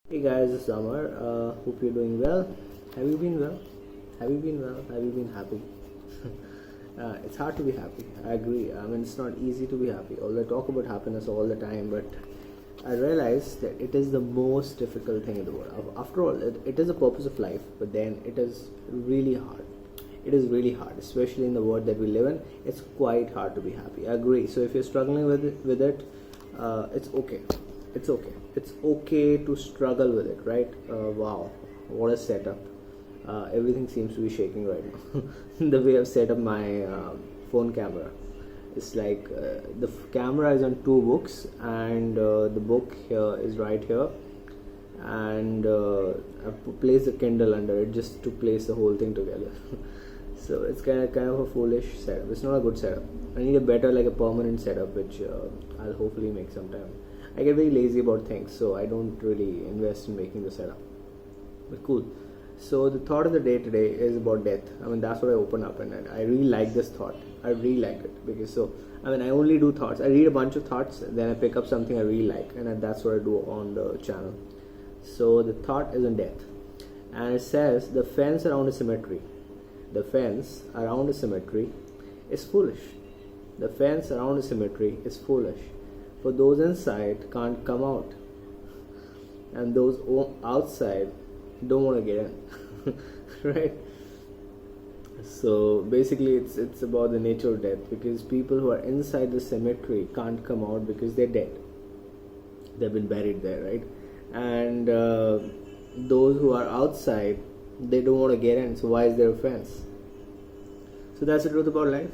Hey guys, it's Amar. Hope you're doing well. Have you been well? Have you been well? Have you been happy? It's hard to be happy. I agree. I mean, it's not easy to be happy. Although I talk about happiness all the time, but I realize that it is the most difficult thing in the world. After all, it is the purpose of life, but then it is really hard. It is really hard, especially in the world that we live in. It's quite hard to be happy. I agree. So if you're struggling with it, it's okay. It's okay. It's okay to struggle with it, right? Wow, what a setup. Everything seems to be shaking right now. The way I've set up my phone camera. It's like the camera is on two books, and the book here is right here, and I've placed the Kindle under it just to place the whole thing together. So it's kind of a foolish setup. It's not a good setup. I need a better, like a permanent setup, which I'll hopefully make sometime. I get very lazy about things, so I don't really invest in making the setup. But cool. So the thought of the day today is about death. I mean, that's what I open up, and I really like this thought. I really like it because I only do thoughts. I read a bunch of thoughts, then I pick up something I really like, and that's what I do on the channel. So the thought is on death, and it says the fence around a cemetery. The fence around a cemetery is foolish. The fence around a cemetery is foolish. For those inside can't come out, and those outside don't want to get in. Right? So basically it's about the nature of death, because people who are inside the cemetery can't come out because they're dead. They've been buried there, right? And those who are outside, they don't want to get in, so why is there a fence? So that's the truth about life.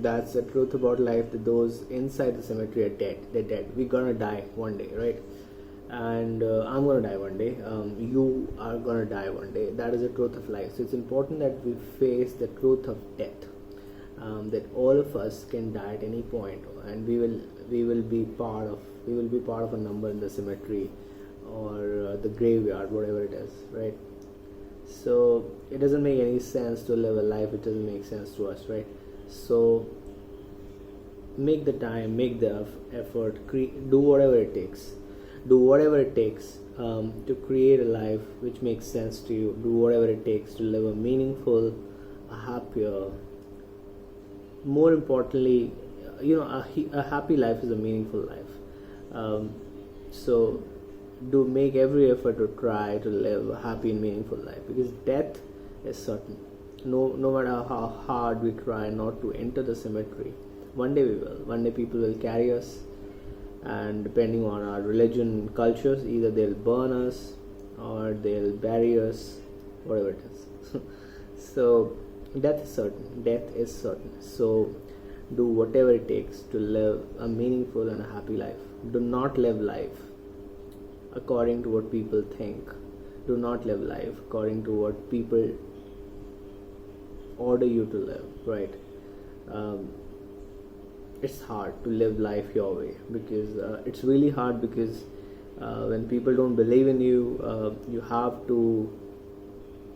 That's the truth about life, that those inside the cemetery are dead. They're dead. We're gonna die one day, right? And I'm gonna die one day. You are gonna die one day. That is the truth of life. So it's important that we face the truth of death. That all of us can die at any point, and we will be part of a number in the cemetery, or the graveyard, whatever it is, right? So it doesn't make any sense to live a life which doesn't make sense to us, right? So make the time, make the effort, do whatever it takes. Do whatever it takes to create a life which makes sense to you. Do whatever it takes to live a meaningful, a happier, more importantly, a happy life is a meaningful life. So do make every effort to try to live a happy and meaningful life, because death is certain. No matter how hard we try not to enter the cemetery, one day we will. One day people will carry us, and depending on our religion, cultures, either they'll burn us or they'll bury us, whatever it is. So death is certain. Death is certain. So do whatever it takes to live a meaningful and a happy life. Do not live life according to what people think. Do not live life according to what people order you to live, right? It's hard to live life your way, because it's really hard, because when people don't believe in you, you have to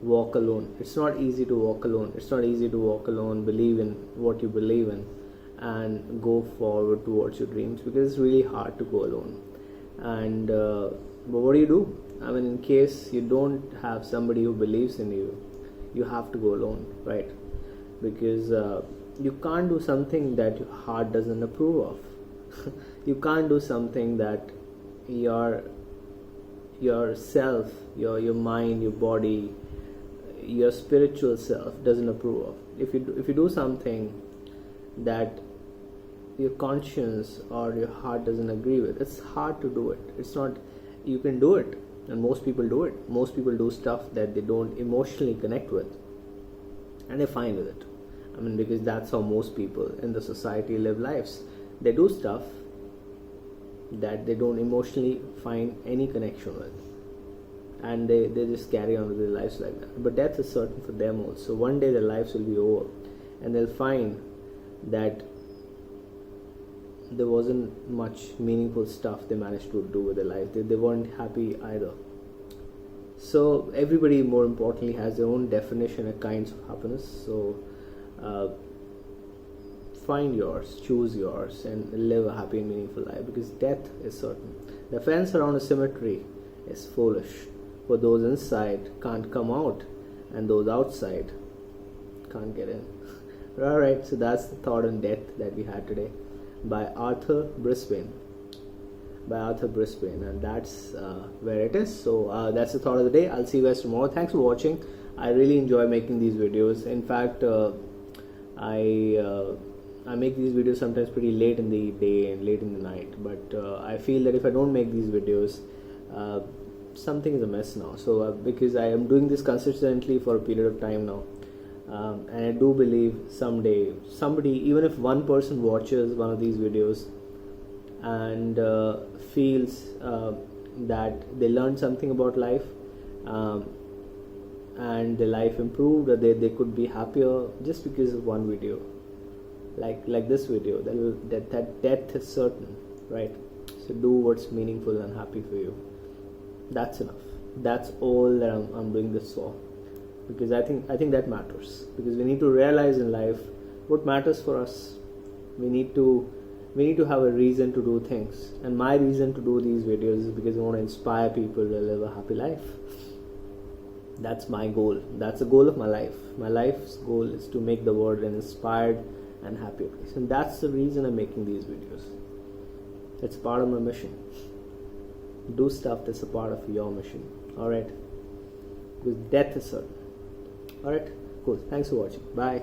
walk alone. It's not easy to walk alone. It's not easy to walk alone, believe in what you believe in, and go forward towards your dreams, because it's really hard to go alone. And but what do? I mean, in case you don't have somebody who believes in you, you have to go alone, right? Because you can't do something that your heart doesn't approve of. You can't do something that your self, your mind, your body, your spiritual self doesn't approve of. If you do something that your conscience or your heart doesn't agree with, it's hard to do it. It's not, you can do it, and most people do it. Most people do stuff that they don't emotionally connect with, and they're fine with it. I mean, because that's how most people in the society live lives. They do stuff that they don't emotionally find any connection with, and they just carry on with their lives like that. But death is certain for them also. One day their lives will be over, and they'll find that there wasn't much meaningful stuff they managed to do with their life. They weren't happy either. So everybody, more importantly, has their own definition and kinds of happiness. So find yours, choose yours, and live a happy and meaningful life, because death is certain. The fence around a cemetery is foolish, for those inside can't come out, and those outside can't get in. Alright, so that's the thought on death that we had today by Arthur Brisbane. And that's where it is. So that's the thought of the day. I'll see you guys tomorrow. Thanks for watching. I really enjoy making these videos. In fact, I make these videos sometimes pretty late in the day and late in the night, but I feel that if I don't make these videos, something is amiss now. So because I am doing this consistently for a period of time now, and I do believe someday somebody, even if one person watches one of these videos and feels that they learned something about life, and their life improved, or they could be happier just because of one video, like this video, that death is certain, right? So do what's meaningful and happy for you. That's enough. That's all that I'm doing this for, because I think that matters, because we need to realize in life what matters for us. We need to have a reason to do things, and my reason to do these videos is because I want to inspire people to live a happy life. That's my goal. That's the goal of my life. My life's goal is to make the world an inspired and happier place, and that's the reason I'm making these videos. It's part of my mission. Do stuff that's a part of your mission. Alright, because death is certain. Alright, cool. Thanks for watching. Bye.